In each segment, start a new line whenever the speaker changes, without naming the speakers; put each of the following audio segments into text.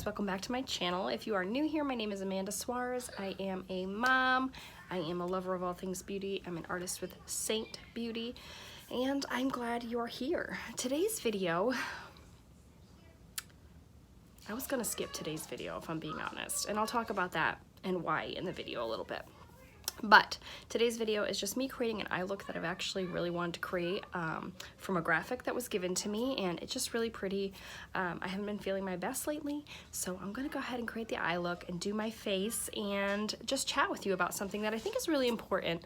welcome back to my channel. If you are new here, my name is Amanda Suarez. I am a mom, I am a lover of all things beauty, I'm an artist with Saint Beauty, and I'm glad you're here. Today's video, I was gonna skip today's video if I'm being honest, and I'll talk about that and why in the video a little bit. But today's video is just me creating an eye look that I've actually really wanted to create from a graphic that was given to me, and it's just really pretty. I haven't been feeling my best lately, so I'm gonna go ahead and create the eye look and do my face and just chat with you about something that I think is really important.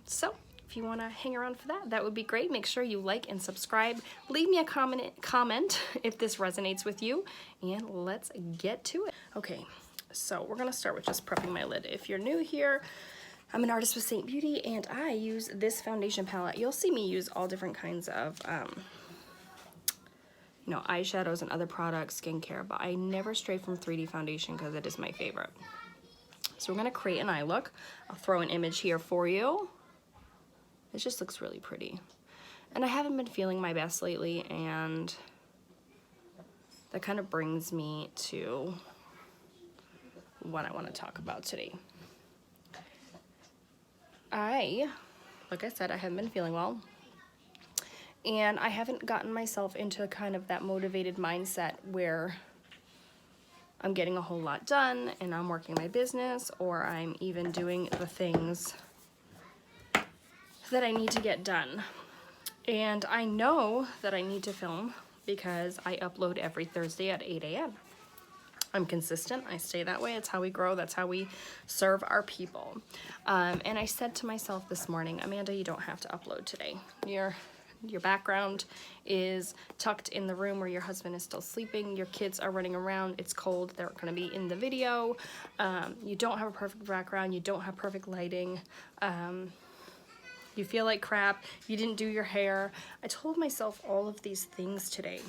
So if you want to hang around for that, that would be great. Make sure you like and subscribe. Leave me a comment if this resonates with you, and let's get to it. Okay, so we're gonna start with just prepping my lid. If you're new here, I'm an artist with Saint Beauty, and I use this foundation palette. You'll see me use all different kinds of, eyeshadows and other products, skincare, but I never stray from 3D foundation because it is my favorite. So we're gonna create an eye look. I'll throw an image here for you. It just looks really pretty. And I haven't been feeling my best lately, and that kind of brings me to what I want to talk about today. Like I said, I haven't been feeling well, and I haven't gotten myself into kind of that motivated mindset where I'm getting a whole lot done and I'm working my business, or I'm even doing the things that I need to get done. And I know that I need to film because I upload every Thursday at 8 a.m. I'm consistent, I stay that way, it's how we grow, that's how we serve our people. And I said to myself this morning, Amanda, you don't have to upload today. Your background is tucked in the room where your husband is still sleeping, your kids are running around, it's cold, they're gonna be in the video, you don't have a perfect background, you don't have perfect lighting, you feel like crap, you didn't do your hair. I told myself all of these things today.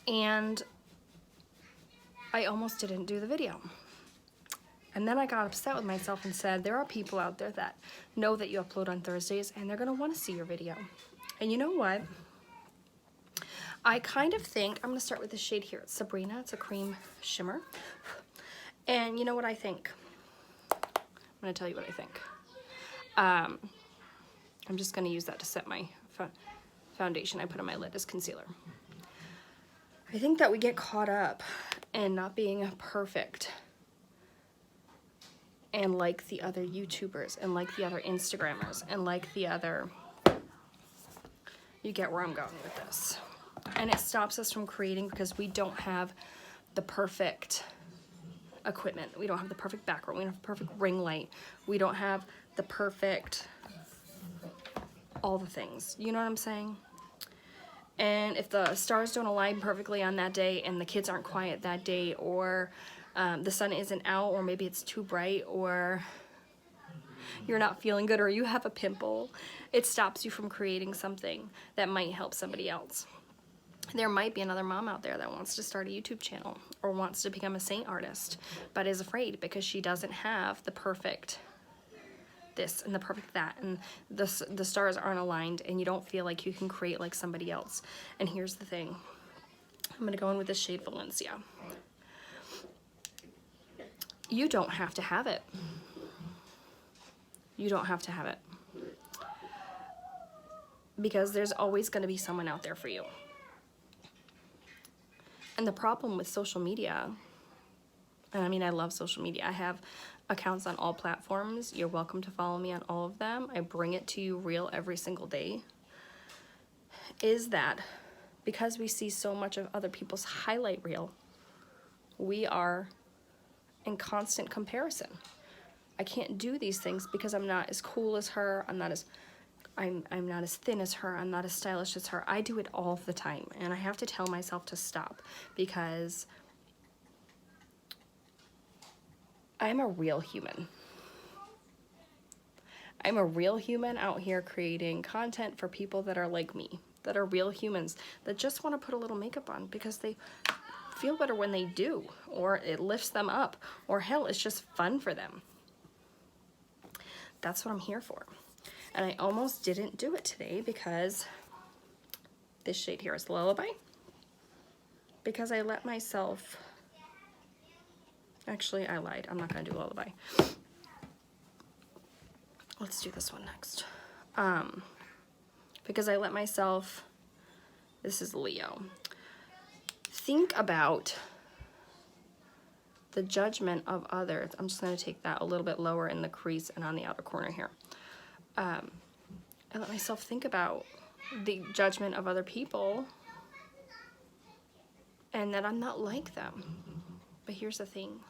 And I almost didn't do the video. And then I got upset with myself and said, there are people out there that know that you upload on Thursdays and they're gonna wanna see your video. And you know what? I kind of think, I'm gonna start with the shade here. It's Sabrina, it's a cream shimmer. And you know what I think? I'm gonna tell you what I think. I'm just gonna use that to set my foundation I put on my lid as concealer. I think that we get caught up in not being perfect and like the other YouTubers and like the other Instagrammers and like the other, you get where I'm going with this. And it stops us from creating because we don't have the perfect equipment. We don't have the perfect background. We don't have the perfect ring light. We don't have the perfect, all the things. You know what I'm saying? And if the stars don't align perfectly on that day and the kids aren't quiet that day, or the sun isn't out, or maybe it's too bright, or you're not feeling good, or you have a pimple, it stops you from creating something that might help somebody else. There might be another mom out there that wants to start a YouTube channel or wants to become a Saint artist, but is afraid because she doesn't have the perfect this and the perfect that, and the stars aren't aligned, and you don't feel like you can create like somebody else. And here's the thing, I'm gonna go in with this shade Valencia. You don't have to have it. You don't have to have it, because there's always going to be someone out there for you. And the problem with social media, and I mean, I love social media, I have accounts on all platforms. You're welcome to follow me on all of them. I bring it to you real every single day. Is that because we see so much of other people's highlight reel, we are in constant comparison. I can't do these things because I'm not as cool as her, I'm not as thin as her, I'm not as stylish as her. I do it all the time, and I have to tell myself to stop, because I'm a real human. I'm a real human out here creating content for people that are like me, that are real humans, that just want to put a little makeup on because they feel better when they do, or it lifts them up, or hell, it's just fun for them. That's what I'm here for. And I almost didn't do it today because this shade here is Lullaby. because I let myself, actually I lied, I'm not gonna do lullaby. Let's do this one next. Because I let myself, this is Leo, think about the judgment of others. I'm just going to take that a little bit lower in the crease and on the outer corner here. I let myself think about the judgment of other people and that I'm not like them. But here's the thing.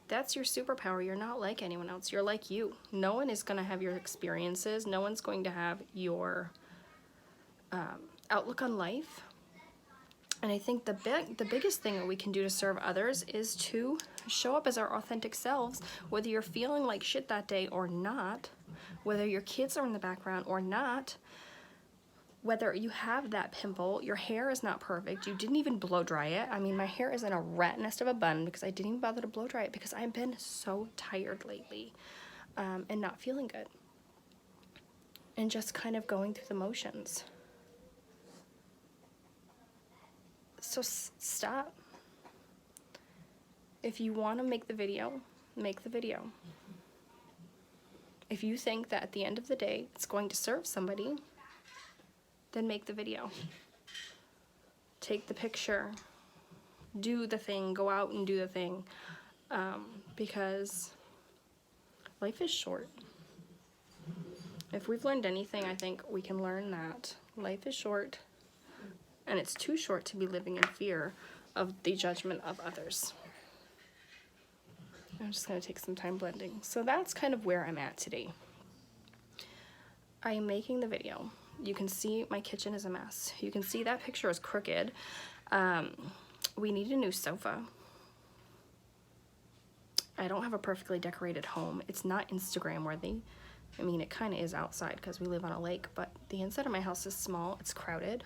That's your superpower. You're not like anyone else. You're like you. No one is going to have your experiences. No one's going to have your outlook on life. And I think the biggest thing that we can do to serve others is to show up as our authentic selves, whether you're feeling like shit that day or not, whether your kids are in the background or not, whether you have that pimple, your hair is not perfect, you didn't even blow dry it. I mean, my hair is in a rat nest of a bun because I didn't even bother to blow dry it because I've been so tired lately and not feeling good. And just kind of going through the motions. So stop. If you want to make the video, make the video. If you think that at the end of the day it's going to serve somebody, then make the video. Take the picture. Do the thing. Go out and do the thing. Because life is short. If we've learned anything, I think we can learn that life is short. And it's too short to be living in fear of the judgment of others. I'm just going to take some time blending. So that's kind of where I'm at today. I am making the video. You can see my kitchen is a mess. You can see that picture is crooked. We need a new sofa. I don't have a perfectly decorated home. It's not Instagram worthy. I mean, it kind of is outside because we live on a lake, but the inside of my house is small. It's crowded.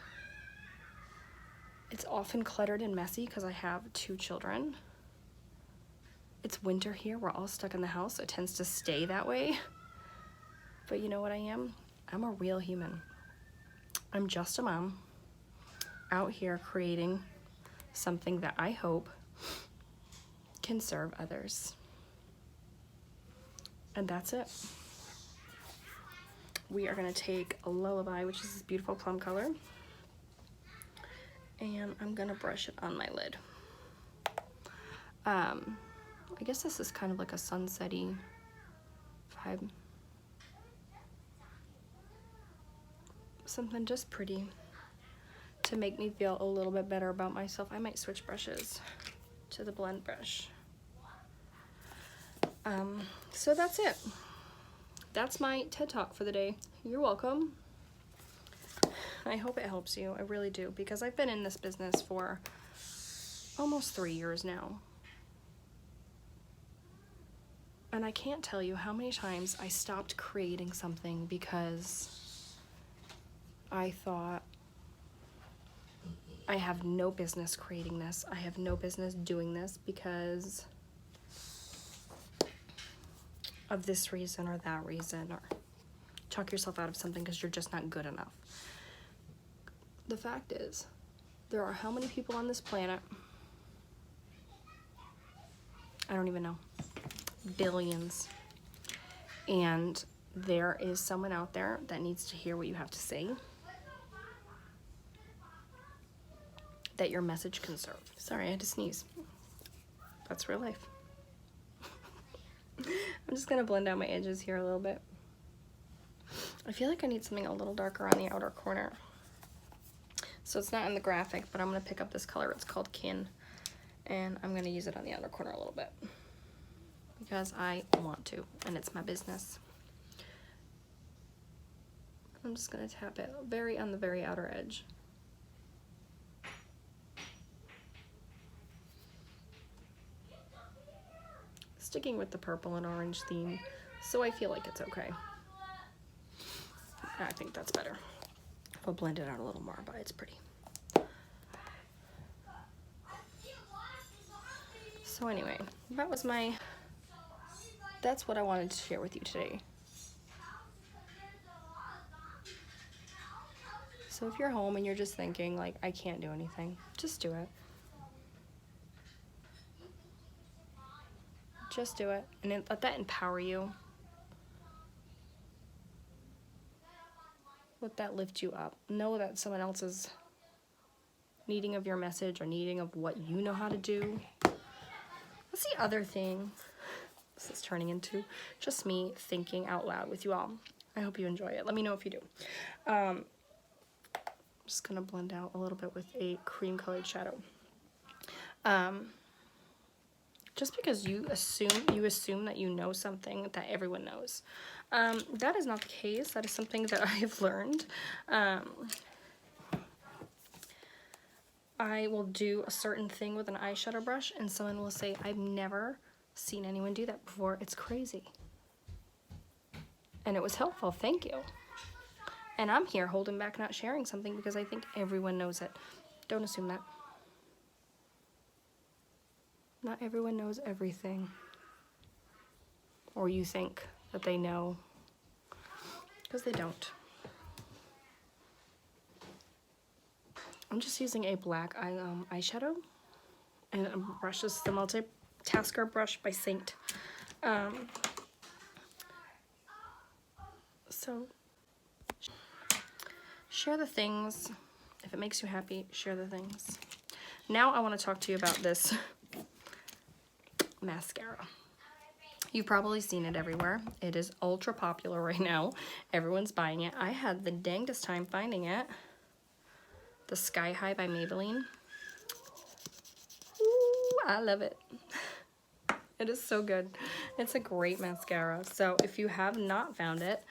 It's often cluttered and messy because I have 2 children. It's winter here. We're all stuck in the house. It tends to stay that way. But you know what I am? I'm a real human. I'm just a mom out here creating something that I hope can serve others. And that's it. We are going to take a lullaby, which is this beautiful plum color. And I'm gonna brush it on my lid. I guess this is kind of like a sunset-y vibe. Something just pretty to make me feel a little bit better about myself. I might switch brushes to the blend brush. So that's it. That's my TED Talk for the day. You're welcome. I hope it helps you. I really do, because I've been in this business for almost 3 years now. And I can't tell you how many times I stopped creating something because I thought, I have no business creating this. I have no business doing this because of this reason or that reason, or talk yourself out of something because you're just not good enough. The fact is, there are how many people on this planet? I don't even know. Billions. And there is someone out there that needs to hear what you have to say, that your message can serve. Sorry, I had to sneeze. That's real life. I'm just gonna blend out my edges here a little bit. I feel like I need something a little darker on the outer corner. So it's not in the graphic, but I'm gonna pick up this color. It's called Kin, and I'm gonna use it on the outer corner a little bit because I want to, and it's my business. I'm just gonna tap it on the very outer edge. Sticking with the purple and orange theme, so I feel like it's okay. I think that's better. I'll blend it out a little more, but it's pretty. So anyway, that's what I wanted to share with you today. So if you're home and you're just thinking, like, I can't do anything, just do it. Just do it. And let that empower you. Let that lift you up. Know that someone else is needing of your message or needing of what you know how to do. What's the other thing? This is turning into just me thinking out loud with you all. I hope you enjoy it. Let me know if you do. I'm just gonna blend out a little bit with a cream colored shadow. Just because you assume that you know something that everyone knows. That is not the case. That is something that I have learned. I will do a certain thing with an eyeshadow brush and someone will say, I've never seen anyone do that before. It's crazy. And it was helpful. Thank you. And I'm here holding back, not sharing something because I think everyone knows it. Don't assume that. Not everyone knows everything. Or you think that they know. Because they don't. I'm just using a black eyeshadow. And a brush is the Multitasker brush by Saint. So, share the things. If it makes you happy, share the things. Now I want to talk to you about this mascara. You've probably seen it everywhere. It is ultra popular right now. Everyone's buying it. I had the dangest time finding it. The Sky High by Maybelline. Ooh, I love it. It is so good. It's a great mascara. So if you have not found it,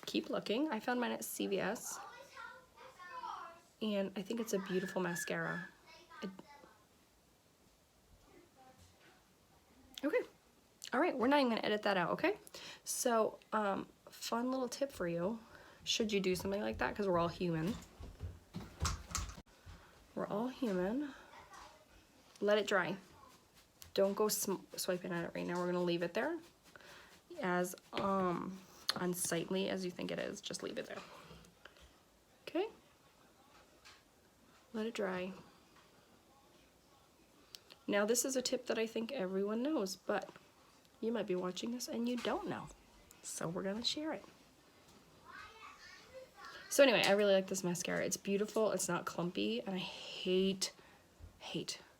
keep looking. I found mine at CVS. And I think it's a beautiful mascara. Okay. All right, we're not even gonna edit that out, okay? So, fun little tip for you. Should you do something like that, because we're all human. We're all human. Let it dry. Don't go swiping at it right now. We're gonna leave it there. As unsightly as you think it is, just leave it there. Okay? Let it dry. Now this is a tip that I think everyone knows, but you might be watching this and you don't know. So we're gonna share it. So anyway, I really like this mascara. It's beautiful, it's not clumpy, and I hate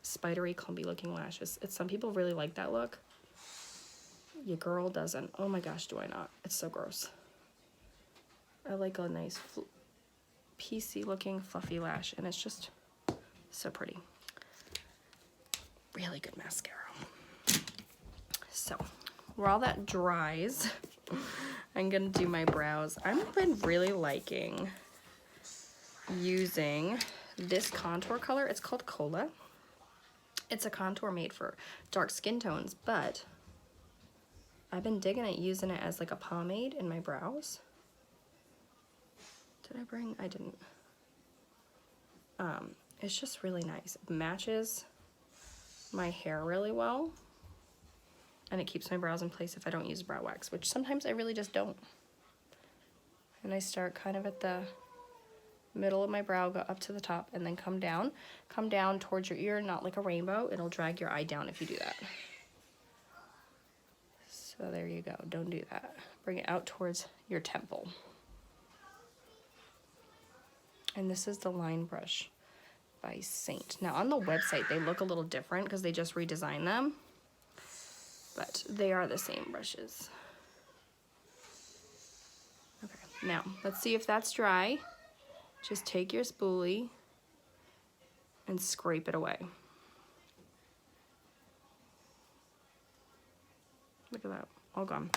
spidery, clumpy looking lashes. Some people really like that look. Your girl doesn't. Oh my gosh, do I not? It's so gross. I like a nice piecey looking fluffy lash, and it's just so pretty. Really good mascara. So while that dries, I'm gonna do my brows. I've been really liking using this contour color. It's called Cola. It's a contour made for dark skin tones, but I've been digging it, using it as like a pomade in my brows. Did I bring? I didn't. It's just really nice. It matches my hair really well, and it keeps my brows in place if I don't use brow wax, which sometimes I really just don't. And I start kind of at the middle of my brow, go up to the top, and then come down towards your ear, not like a rainbow. It'll drag your eye down if you do that. So there you go. Don't do that. Bring it out towards your temple. And this is the line brush by Saint. Now on the website they look a little different because they just redesigned them, but they are the same brushes. Okay, now let's see if that's dry. Just take your spoolie and scrape it away. Look at that, all gone.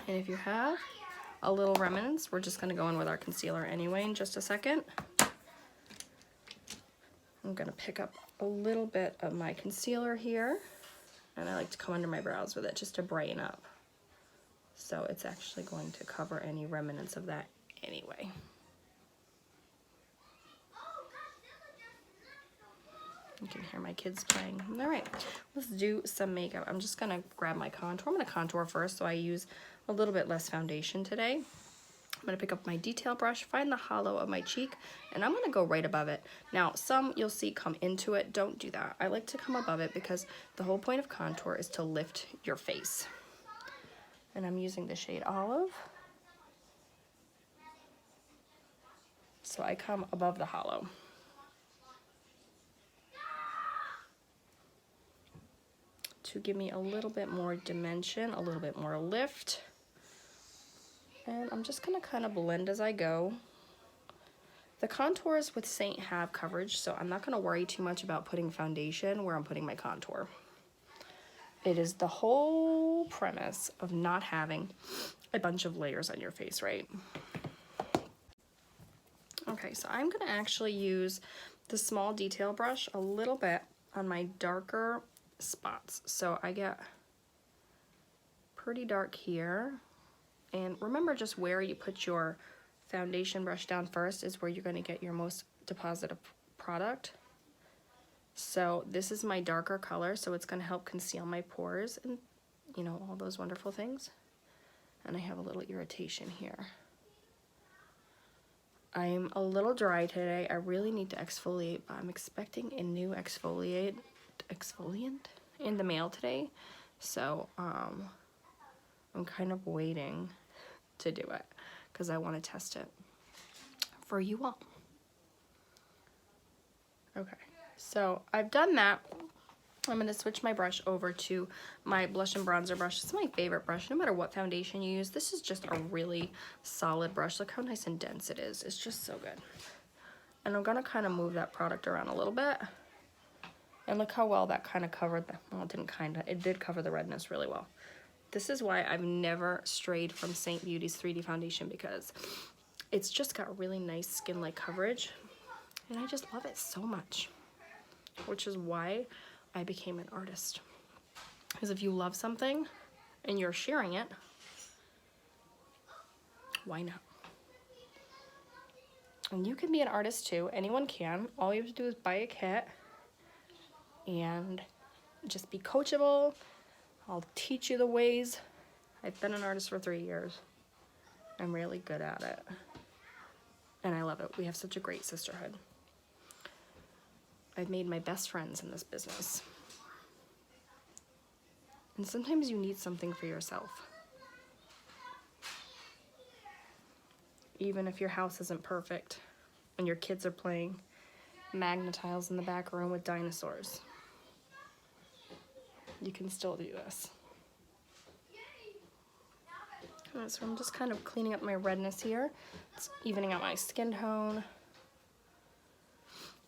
And if you have a little remnants, we're just gonna go in with our concealer anyway in just a second. I'm gonna pick up a little bit of my concealer here, and I like to come under my brows with it just to brighten up. So it's actually going to cover any remnants of that anyway. You can hear my kids playing. All right, let's do some makeup. I'm just gonna grab my contour. I'm gonna contour first, so I use a little bit less foundation today. I'm gonna pick up my detail brush, find the hollow of my cheek, and I'm gonna go right above it. Now, some you'll see come into it. Don't do that. I like to come above it because the whole point of contour is to lift your face. And I'm using the shade Olive. So I come above the hollow. To give me a little bit more dimension, a little bit more lift. And I'm just gonna kind of blend as I go. The contours with Saint have coverage, so I'm not gonna worry too much about putting foundation where I'm putting my contour. It is the whole premise of not having a bunch of layers on your face, right? Okay, so I'm gonna actually use the small detail brush a little bit on my darker spots. So I get pretty dark here. And remember, just where you put your foundation brush down first is where you're gonna get your most deposit of product. So this is my darker color, so it's gonna help conceal my pores and, you know, all those wonderful things. And I have a little irritation here. I'm a little dry today. I really need to exfoliate, but I'm expecting a new exfoliant in the mail today. So I'm kind of waiting to do it because I want to test it for you all. Okay, so I've done that. I'm going to switch my brush over to my blush and bronzer brush. It's my favorite brush, no matter what foundation you use. This is just a really solid brush. Look how nice and dense it is. It's just so good. And I'm going to kind of move that product around a little bit. And look how well that kind of covered the, well, it didn't kind of, it did cover the redness really well. This is why I've never strayed from Saint Beauty's 3D foundation, because it's just got really nice skin-like coverage. And I just love it so much, which is why I became an artist. Because if you love something and you're sharing it, why not? And you can be an artist too. Anyone can. All you have to do is buy a kit and just be coachable. I'll teach you the ways. I've been an artist for 3 years. I'm really good at it. And I love it. We have such a great sisterhood. I've made my best friends in this business. And sometimes you need something for yourself. Even if your house isn't perfect and your kids are playing Magna-Tiles in the back room with dinosaurs, you can still do this. So I'm just kind of cleaning up my redness here. It's evening out my skin tone.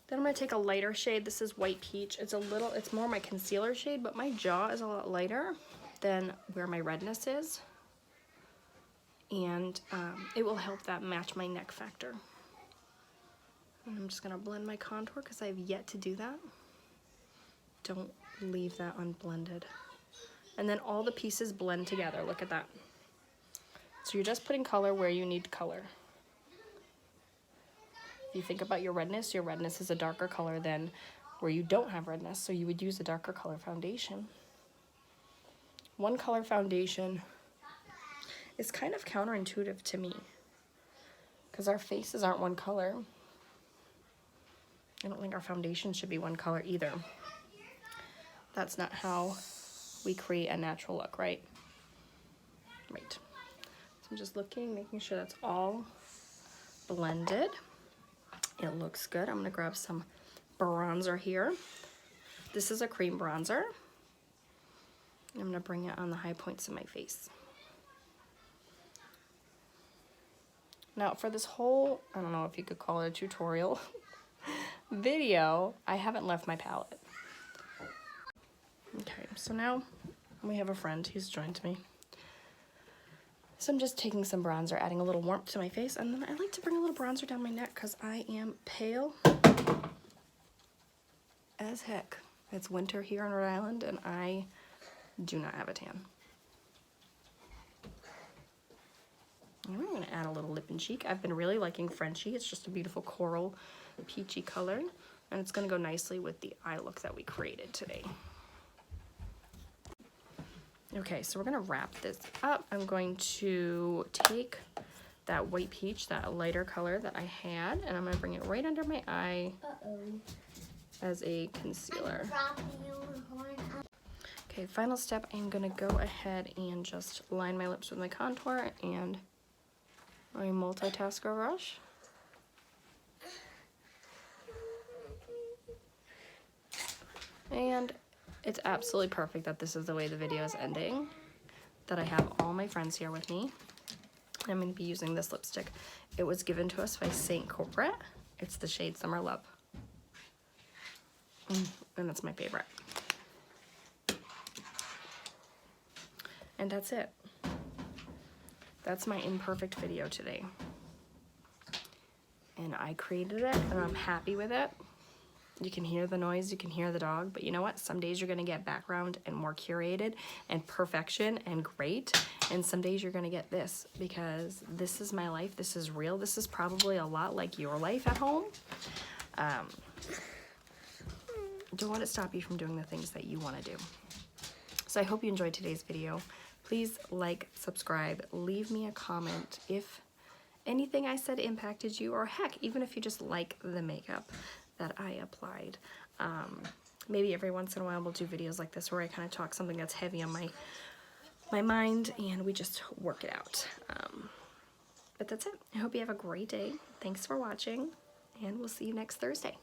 Then I'm gonna take a lighter shade. This is White Peach. It's more my concealer shade, but my jaw is a lot lighter than where my redness is. And it will help that match my neck factor. And I'm just gonna blend my contour because I have yet to do that. Don't leave that unblended. And then all the pieces blend together. Look at that. So you're just putting color where you need color. If you think about your redness is a darker color than where you don't have redness, so you would use a darker color foundation. One color foundation is kind of counterintuitive to me because our faces aren't one color. I don't think our foundation should be one color either. That's not how we create a natural look, right? Right. So I'm just looking, making sure that's all blended. It looks good. I'm gonna grab some bronzer here. This is a cream bronzer. I'm gonna bring it on the high points of my face. Now for this whole, I don't know if you could call it a tutorial video, I haven't left my palette. Okay, so now we have a friend who's joined me. So I'm just taking some bronzer, adding a little warmth to my face, and then I like to bring a little bronzer down my neck because I am pale as heck. It's winter here in Rhode Island and I do not have a tan. And I'm gonna add a little lip and cheek. I've been really liking Frenchie. It's just a beautiful coral peachy color, and it's gonna go nicely with the eye look that we created today. Okay, so we're gonna wrap this up. I'm going to take that white peach, that lighter color that I had, and I'm going to bring it right under my eye as a concealer. Okay, final step, I'm going to go ahead and just line my lips with my contour and my multitasker brush. And it's absolutely perfect that this is the way the video is ending, that I have all my friends here with me. I'm going to be using this lipstick. It was given to us by St. Coupret. It's the shade Summer Love. And that's my favorite. And that's it. That's my imperfect video today. And I created it, and I'm happy with it. You can hear the noise, you can hear the dog, but you know what? Some days you're gonna get background and more curated and perfection and great, and some days you're gonna get this, because this is my life, this is real, this is probably a lot like your life at home. Don't let it stop you from doing the things that you wanna do. So I hope you enjoyed today's video. Please like, subscribe, leave me a comment if anything I said impacted you, or heck, even if you just like the makeup that I applied. Maybe every once in a while we'll do videos like this where I kind of talk something that's heavy on my mind and we just work it out. But that's it. I hope you have a great day. Thanks for watching, and we'll see you next Thursday.